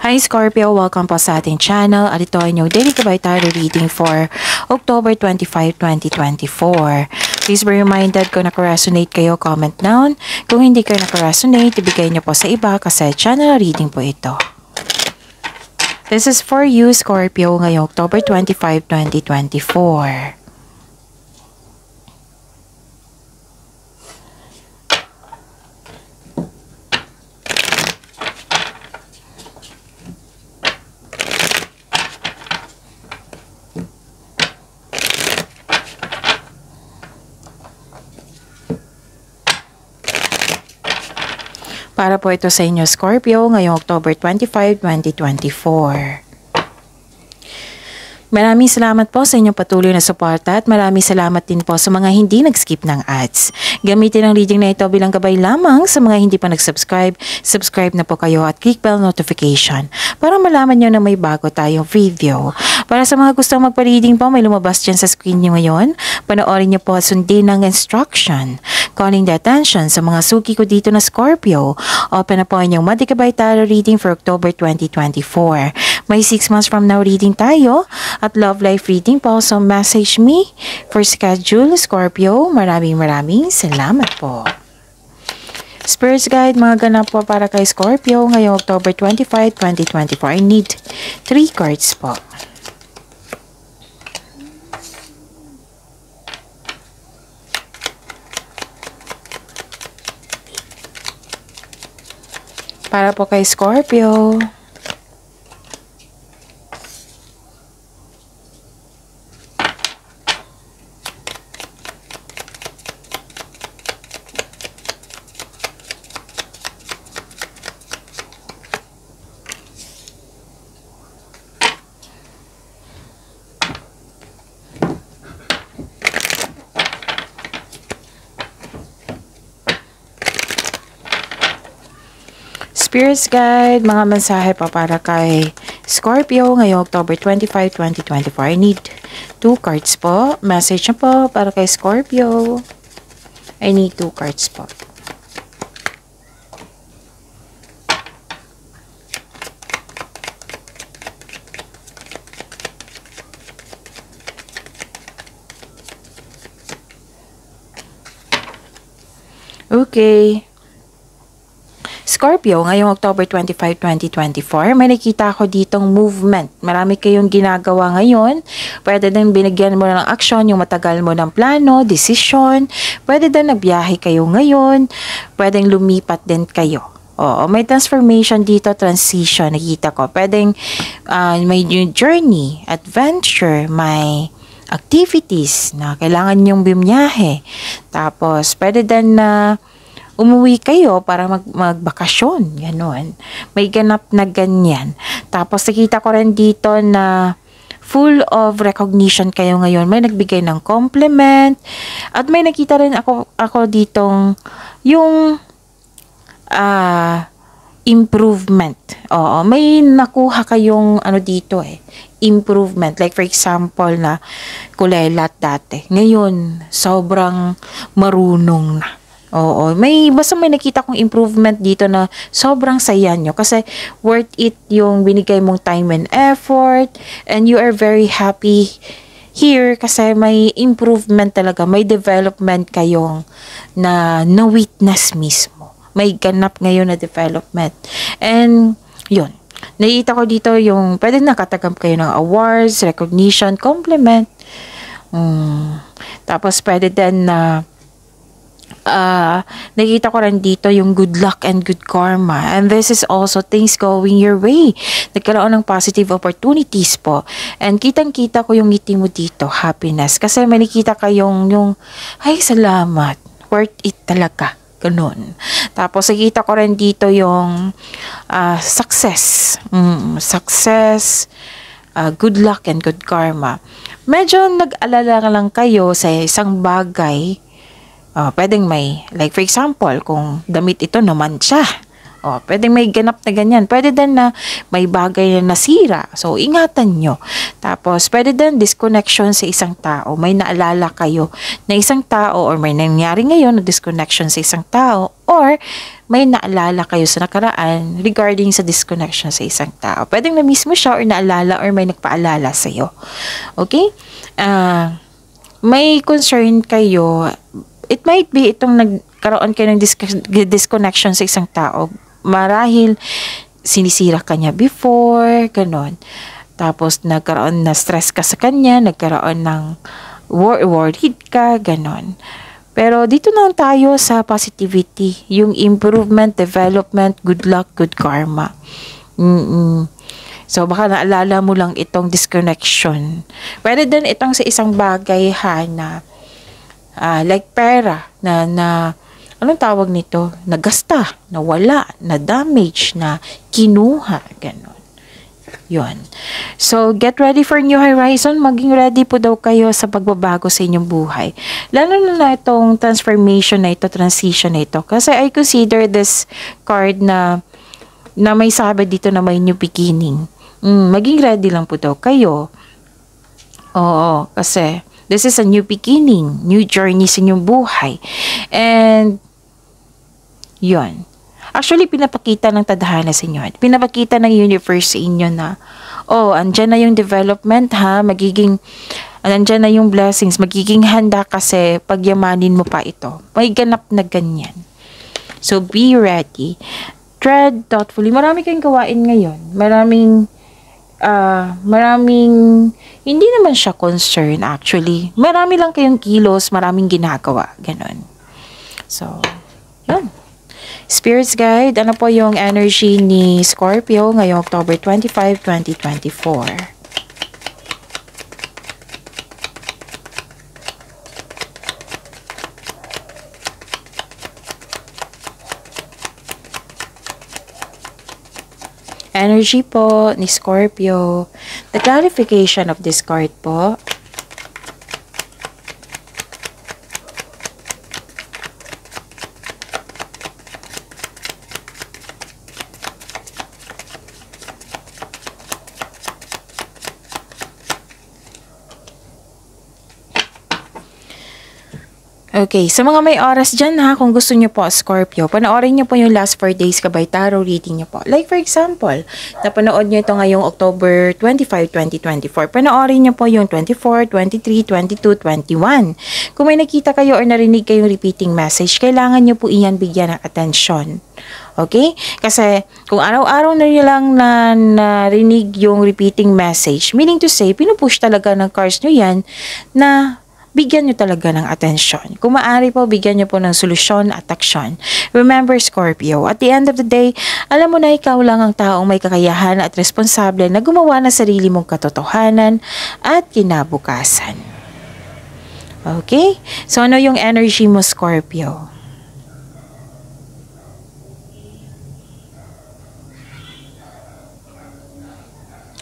Hi Scorpio, welcome po sa ating channel at ito ay inyong daily kabay tarot reading for October 25, 2024. Please be reminded kung naka-resonate kayo, comment down. Kung hindi kayo naka-resonate, ibigay niyo po sa iba kasi channel reading po ito. This is for you Scorpio ngayong October 25, 2024. Para po ito sa inyo Scorpio ngayong October 25, 2024. Maraming salamat po sa inyong patuloy na suporta at maraming salamat din po sa mga hindi nag-skip ng ads. Gamitin ang reading na ito bilang gabay lamang sa mga hindi pa nag-subscribe. Subscribe na po kayo at click bell notification para malaman nyo na may bago tayong video. Para sa mga gustong magpa-reading po, may lumabas dyan sa screen nyo ngayon. Panoorin nyo po at sundin ng instruction. Calling the attention sa mga suki ko dito na Scorpio. Open na po ang inyong Madikabay Tarot reading for October 2024. May 6 months from now reading tayo at love life reading po. So message me for schedule Scorpio. Maraming salamat po. Spirits Guide, mga ganap po para kay Scorpio ngayong October 25, 2024. I need 3 cards po. Para po kay Scorpio. Spirits Guide, mga mensahe pa para kay Scorpio ngayong October 25, 2024. I need 2 cards po. Message na po para kay Scorpio. I need 2 cards po. Okay. Scorpio, ngayong October 25, 2024, may nakita ako ditong movement. Marami kayong ginagawa ngayon. Pwede din binigyan mo ng aksyon yung matagal mo ng plano, decision. Pwede din nagbiyahe kayo ngayon. Pwedeng lumipat din kayo. Oo, may transformation dito, transition, nakita ko. Pwedeng may new journey, adventure, may activities na kailangan nyong bimiyahe. Tapos, pwede din na umuwi kayo para magbakasyon, gano'n. May ganap na ganyan. Tapos nakita ko rin dito na full of recognition kayo ngayon. May nagbigay ng compliment. At may nakita rin ako ditong yung improvement. Oo, may nakuha kayong dito improvement. Like for example na kulelat dati. Ngayon, sobrang marunong na. Oo, basta may nakita kong improvement dito na sobrang saya nyo kasi worth it yung binigay mong time and effort and you are very happy here kasi may improvement talaga, may development kayong na-witness mismo. May ganap ngayon na development. And yun, nakita ko dito yung pwede nakatagam kayo ng awards, recognition, compliment. Tapos pwede din na nakita ko rin dito yung good luck and good karma. And this is also things going your way. Nagkaroon ng positive opportunities po. And kitang-kita ko yung ngiti mo dito, happiness. Kasi may nakita kayong ay salamat, worth it talaga. Ganun. Tapos nakita ko rin dito yung success. Success, good luck and good karma. Medyo nag-alala lang kayo sa isang bagay. Pwedeng may, like for example, kung damit ito naman siya. O, pwedeng may ganap na ganyan. Pwede din na may bagay na nasira. So, ingatan nyo. Tapos, pwede din disconnection sa isang tao. May naalala kayo na isang tao or may nangyari ngayon na disconnection sa isang tao or may naalala kayo sa nakaraan regarding sa disconnection sa isang tao. Pwedeng na mismo siya or naalala or may nagpaalala sa'yo. Okay? May concern kayo. It might be itong nagkaroon kayo ng disconnection sa isang tao. Marahil sinisira ka niya before, ganon. Tapos nagkaroon na stress ka sa kanya, nagkaroon ng worried ka, ganon. Pero dito na tayo sa positivity, yung improvement, development, good luck, good karma. So baka naalala mo lang itong disconnection. Pwede din itong sa isang bagay na like pera na anong tawag nito? Nagasta, nawala, na damage, na kinuha, ganon. Yun. So, get ready for new horizon. Maging ready po daw kayo sa pagbabago sa inyong buhay. Lalo na itong transformation na ito, transition na ito. Kasi I consider this card na may sabi dito na may new beginning. Maging ready lang po daw kayo. Oo, kasi this is a new beginning, new journey sa inyong buhay. And yun. Actually, pinapakita ng tadhana sa inyo. Pinapakita ng universe sa inyo na, andyan na yung development andyan na yung blessings. Magiging handa kasi pagyamanin mo pa ito. May ganap na ganyan. So, be ready. Tread thoughtfully. Marami kayong gawain ngayon. Maraming, hindi naman siya concern actually. Marami lang kayong kilos, maraming ginagawa. Ganon. So, yun. Spirits Guide, ano po yung energy ni Scorpio ngayong October 25, 2024? Energy po ni Scorpio. The clarification of this card po. Okay, sa mga may oras dyan kung gusto nyo po Scorpio, panoorin nyo po yung last 4 days kabay tarot reading nyo po. Like for example, napanood nyo ito ngayong October 25, 2024. Panoorin nyo po yung 24, 23, 22, 21. Kung may nakita kayo or narinig kayong repeating message, kailangan nyo po iyan bigyan ng atensyon. Okay? Kasi kung araw-araw na nyo lang narinig yung repeating message, meaning to say, pinupush talaga ng cards nyo yan na bigyan nyo talaga ng atensyon. Kung maaari po, bigyan nyo po ng solusyon at aksyon. Remember, Scorpio, at the end of the day, alam mo na ikaw lang ang taong may kakayahan at responsable na gumawa ng sarili mong katotohanan at kinabukasan. Okay? So, ano yung energy mo, Scorpio?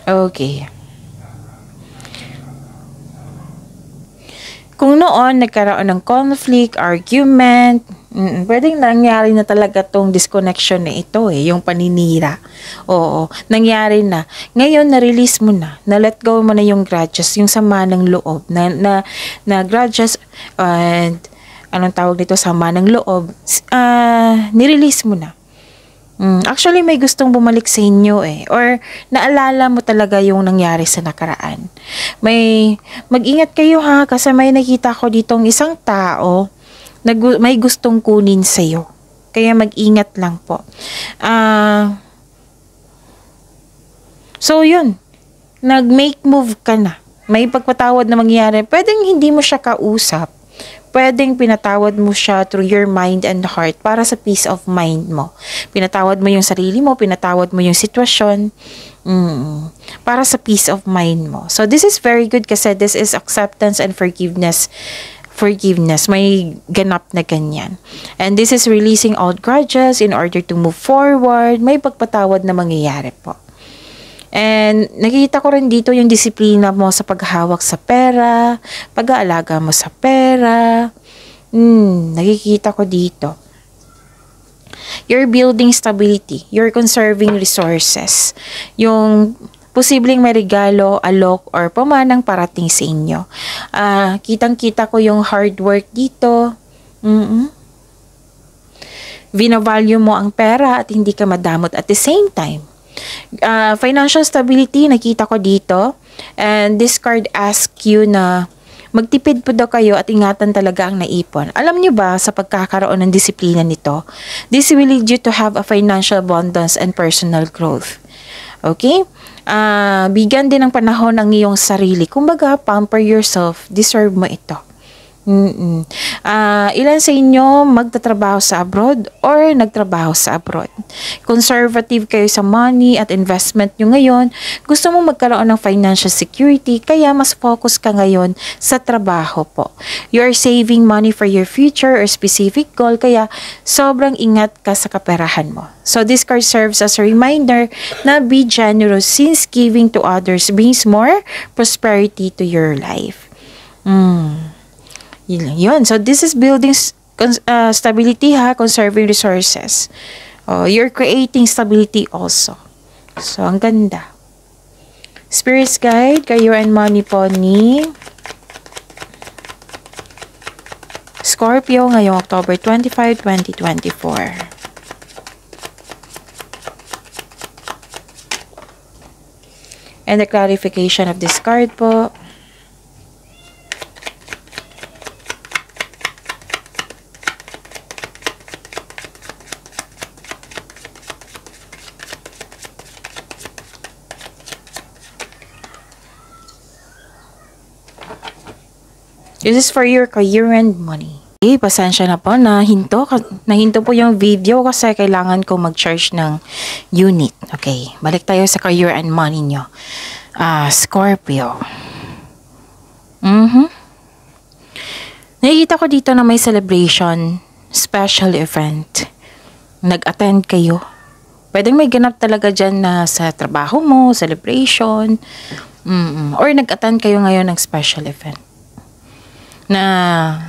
Okay. Kung noon nagkaroon ng conflict, argument, pwedeng nangyari na talaga tong disconnection na ito yung paninira. Oo, nangyari na. Ngayon, na-release mo na. Na-let go mo na yung grudges, yung sama ng loob. Na grudges, and anong tawag dito, sama ng loob, nirelease mo na. Actually, may gustong bumalik sa inyo or naalala mo talaga yung nangyari sa nakaraan. Mag-ingat kayo kasi may nakita ko ditong isang tao na may gustong kunin sa'yo. Kaya mag-ingat lang po. So, yun. Nag-make move ka na. May pagpatawad na mangyari. Pwedeng hindi mo siya kausap. Pwedeng pinatawad mo siya through your mind and heart para sa peace of mind mo. Pinatawad mo yung sarili mo, pinatawad mo yung sitwasyon para sa peace of mind mo. So this is very good kasi this is acceptance and forgiveness. May ganap na ganyan. And this is releasing all grudges in order to move forward. May pagpatawad na mangyayari po. And nakikita ko rin dito yung disiplina mo sa paghahawak sa pera, pag-aalaga mo sa pera. Nakikita ko dito. You're building stability. You're conserving resources. Yung posibleng may regalo, alok, or pamanang parating sa inyo. Kitang-kita ko yung hard work dito. Vinavalue mo ang pera at hindi ka madamot at the same time. Financial stability, nakita ko dito. And this card asks you na magtipid po daw kayo at ingatan talaga ang naipon. Alam nyo ba, sa pagkakaroon ng disiplina nito, this will lead you to have a financial abundance and personal growth. Okay? Bigyan din ng panahon ang iyong sarili. Kumbaga, pamper yourself. Deserve mo ito. Ilan sa inyo magtatrabaho sa abroad or nagtrabaho sa abroad? Conservative kayo sa money at investment nyo ngayon. Gusto mo magkaroon ng financial security, kaya mas focus ka ngayon sa trabaho po. You're saving money for your future or specific goal, kaya sobrang ingat ka sa kaperahan mo. So this card serves as a reminder na be generous, since giving to others brings more prosperity to your life. Yun. So, this is building stability, conserving resources. You're creating stability also. So, ang ganda. Spirit's Guide, career and money po ni Scorpio ngayong October 25, 2024. And the clarification of this card po. This is for your career and money. Okay, pasensya na po na nahinto po yung video kasi kailangan ko mag-charge ng unit. Okay, balik tayo sa career and money nyo. Scorpio. Nakikita ko dito na may celebration, special event. Nag-attend kayo. Pwedeng may ganap talaga dyan na sa trabaho mo, celebration. Or nag-attend kayo ngayon ng special event. Na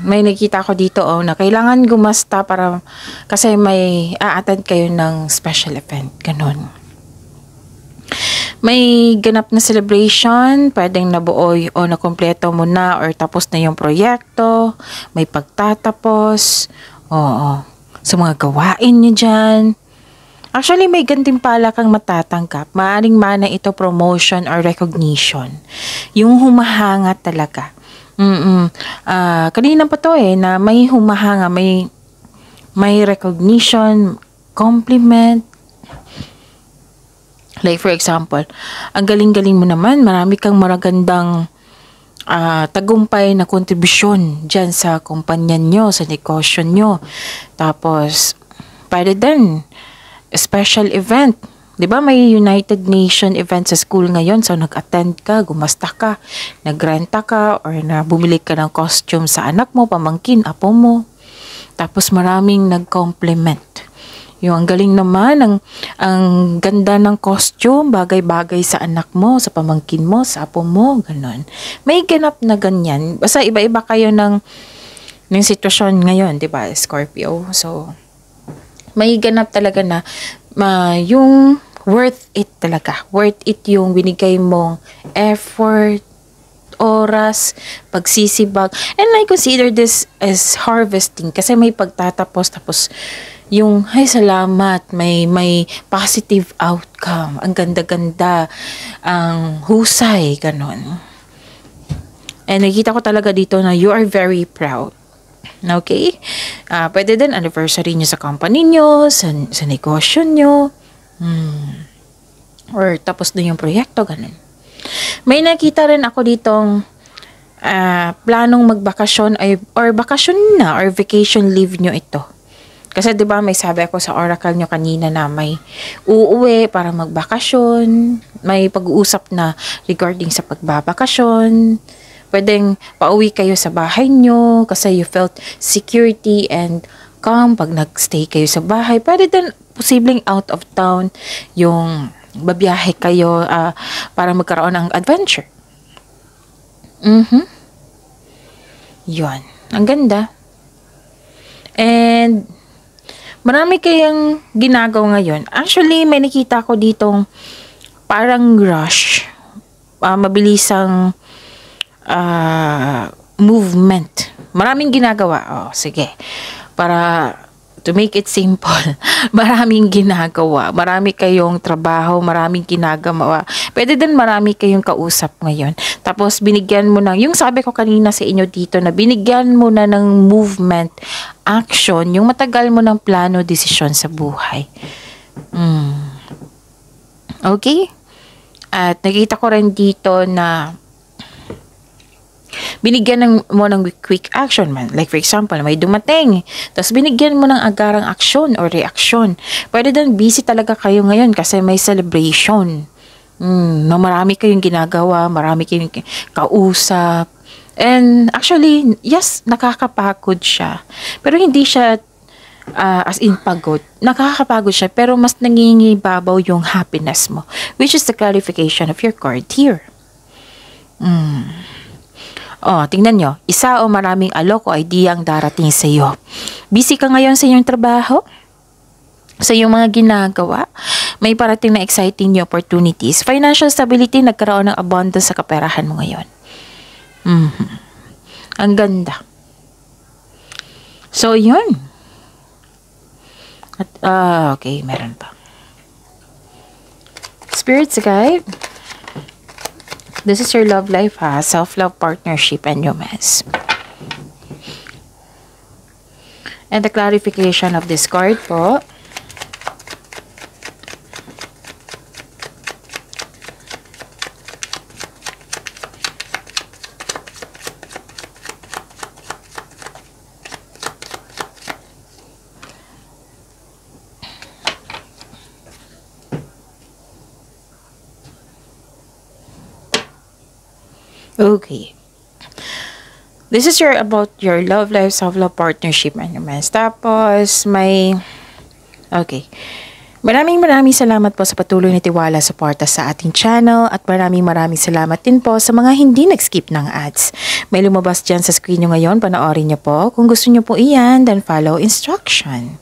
may nakita ko dito na kailangan gumasta para kasi may a-attend kayo ng special event, ganun. May ganap na celebration, pwedeng nabuo o nakumpleto mo na or tapos na yung proyekto, may pagtatapos, sa mga gawain nyo dyan. Actually, may gantimpala kang matatanggap. Maaring mana ito promotion or recognition. Yung humahanga talaga. Kanina pa to na may humahanga, may recognition, compliment. Like for example, ang galing-galing mo naman, marami kang magandang tagumpay na kontribusyon dyan sa kumpanya nyo, sa negosyo nyo. Tapos, pwede din, special event. 'Di ba may United Nation event sa school ngayon, so nag-attend ka, gumasta ka, nagrenta ka, or bumili ka ng costume sa anak mo, pamangkin, apo mo. Tapos maraming nag-compliment. Yung ang galing naman, ang ganda ng costume, bagay-bagay sa anak mo, sa pamangkin mo, sa apo mo, ganun. May ganap na ganyan. Basta iba-iba kayo ng sitwasyon ngayon, 'di ba, Scorpio? So, may ganap talaga na yung worth it talaga. Worth it yung binigay mong effort, oras, pagsisibag. And I consider this as harvesting kasi may pagtatapos, tapos yung, ay salamat, may positive outcome. Ang ganda-ganda, ang husay, ganon. And nakita ko talaga dito na you are very proud. Okay? Pwede din anniversary nyo sa company nyo, sa negosyo nyo. Or tapos din yung proyekto, ganun. May nakita rin ako ditong planong magbakasyon or bakasyon na or vacation leave nyo ito. Kasi 'di ba may sabi ako sa oracle nyo kanina na may uuwi para magbakasyon, may pag-uusap na regarding sa pagbabakasyon. Pwedeng pauwi kayo sa bahay nyo kasi you felt security and calm pag nagstay kayo sa bahay. Pwede din posibleng out of town yung babiyahe kayo para magkaroon ng adventure. Yun. Ang ganda. And Marami kayang ginagawa ngayon. Actually, may nakita ko ditong parang rush. Mabilisang movement. Maraming ginagawa. Sige. Para to make it simple, maraming ginagawa. Marami kayong trabaho, maraming ginagawa. Pwede din marami kayong kausap ngayon. Tapos binigyan mo ng, yung sabi ko kanina sa inyo dito, na binigyan mo na ng movement, action, yung matagal mo ng plano, desisyon sa buhay. Okay? At nakita ko rin dito na binigyan mo ng quick action man. Like for example, may dumating. Tapos binigyan mo ng agarang action or reaction. Pwede din busy talaga kayo ngayon kasi may celebration. Na marami kayong ginagawa, marami kayong kausap. And actually, yes, nakakapagod siya. Pero hindi siya as in pagod. Nakakapagod siya pero mas nangingibabaw yung happiness mo. Which is the clarification of your card here. Tingnan nyo. Isa o maraming alok o idea ang darating sa iyo. Busy ka ngayon sa iyong trabaho? Sa iyong mga ginagawa? May parating na exciting new opportunities. Financial stability, nagkaroon ng abundance sa kaperahan mo ngayon. Ang ganda. So, yun. At, okay, meron pa. Spirits guide. This is your love life, ha? Self-love, partnership, and romance. And the clarification of this card po. Okay. This is about your love life, self-love, partnership, and romance. Tapos, okay. Maraming salamat po sa patuloy na tiwala, suporta sa ating channel, at maraming salamat din po sa mga hindi nag-skip ng ads. May lumabas dyan sa screen nyo ngayon, panoorin nyo po. Kung gusto nyo po iyan, then follow instruction.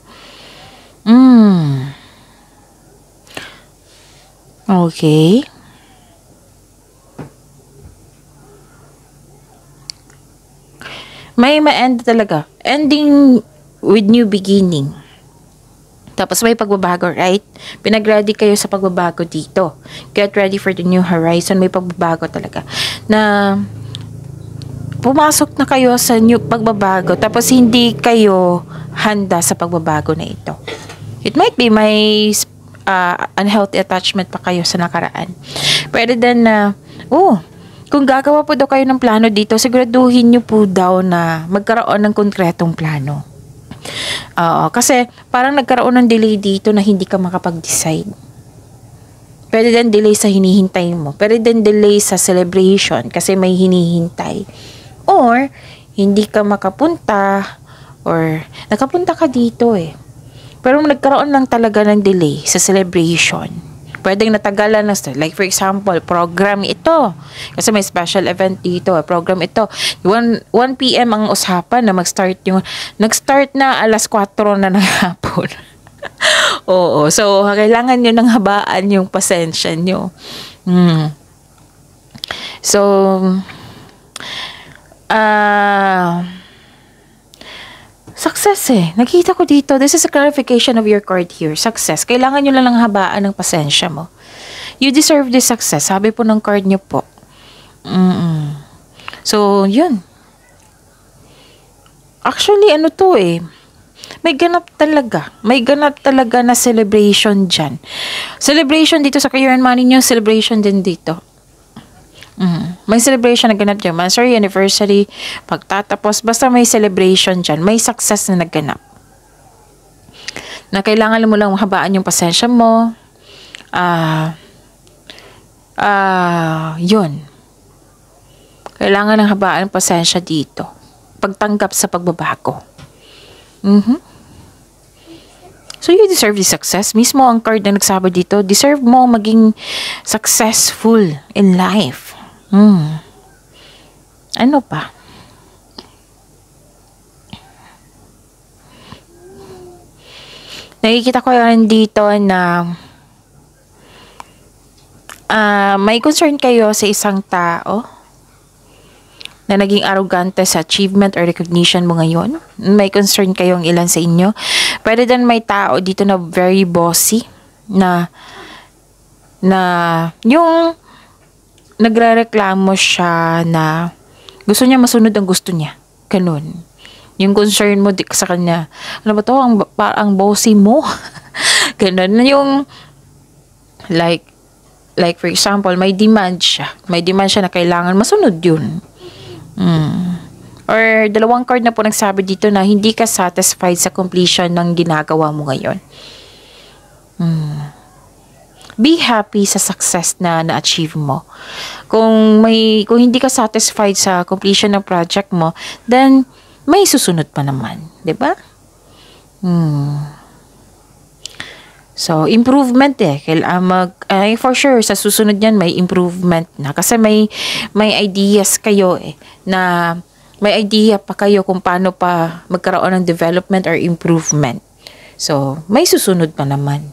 Okay. May ma-end talaga. Ending with new beginning. Tapos may pagbabago, right? Pinag-ready kayo sa pagbabago dito. Get ready for the new horizon. May pagbabago talaga. Na pumasok na kayo sa new pagbabago. Tapos hindi kayo handa sa pagbabago na ito. It might be may unhealthy attachment pa kayo sa nakaraan. Pwede din na, kung gagawa po daw kayo ng plano dito, siguraduhin nyo po daw na magkaroon ng konkretong plano. Kasi parang nagkaroon ng delay dito na hindi ka makapag-decide. Pwede din delay sa hinihintay mo. Pwede din delay sa celebration kasi may hinihintay. Or, hindi ka makapunta or nakapunta ka dito Pero nagkaroon lang talaga ng delay sa celebration. Pwedeng natagalan na, like for example, program ito. Kasi may special event dito, program ito. 1 PM ang usapan na nag-start na alas 4 na ng hapon. Oo, so kailangan nyo ng habaan yung pasensya nyo. So, success Nakita ko dito, this is a clarification of your card here. Success. Kailangan nyo lang ng habaan ng pasensya mo. You deserve this success. Sabi po ng card nyo po. So, yun. Actually, may ganap talaga. May ganap talaga na celebration dyan. Celebration dito sa career and money nyo. Celebration din dito. May celebration na ganap dyan. Sorry, anniversary, pagtatapos. Basta may celebration dyan. May success na naganap. Na kailangan mo lang habaan yung pasensya mo. Yun. Kailangan ng habaan ng pasensya dito. Pagtanggap sa pagbabago. So, you deserve this success. Mismo ang card na nagsabi dito, deserve mo maging successful in life. Ano pa? Nakikita ko yan dito na may concern kayo sa isang tao na naging arrogante sa achievement or recognition mo ngayon. May concern kayong ilan sa inyo. Pwede din may tao dito na very bossy na yung nagrereklamo siya na gusto niya masunod ang gusto niya. Ganun. Yung concern mo sa kanya, ano ba to? Ang bossy mo. Ganun. Yung like for example, may demand siya. May demand siya na kailangan masunod yun. Or dalawang card na po nagsabi dito na hindi ka satisfied sa completion ng ginagawa mo ngayon. Be happy sa success na na-achieve mo. Kung hindi ka satisfied sa completion ng project mo, then may susunod pa naman, 'di ba? So, improvement for sure, sa susunod yan, may improvement na. Kasi may ideas kayo na may idea pa kayo kung paano pa magkaroon ng development or improvement. So, may susunod pa naman.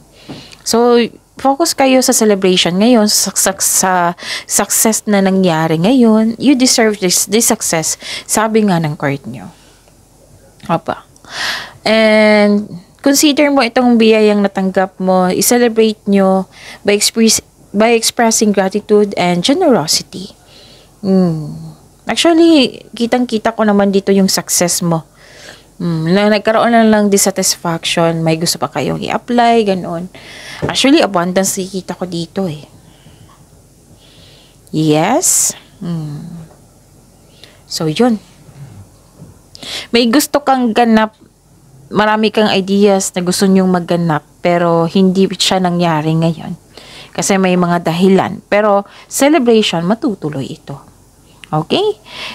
So, focus kayo sa celebration ngayon, sa success na nangyari ngayon. You deserve this success, sabi nga ng card nyo. Opa. And consider mo itong biyayang natanggap mo, i-celebrate nyo by expressing gratitude and generosity. Actually, kitang-kita ko naman dito yung success mo. Na nagkaroon na lang dissatisfaction, may gusto pa kayong i-apply, ganoon. Actually, abundance nakikita ko dito Yes. So, yun. May gusto kang ganap, marami kang ideas na gusto nyong magganap pero hindi siya nangyari ngayon. Kasi may mga dahilan. Pero celebration, matutuloy ito. Okay?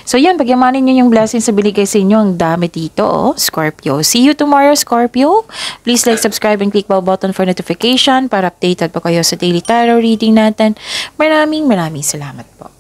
So yan, pagyamanin nyo yung blessings na binigay sa inyo. Ang dami dito, Scorpio. See you tomorrow, Scorpio. Please like, subscribe, and click bell button for notification para updated po kayo sa daily tarot reading natin. Maraming salamat po.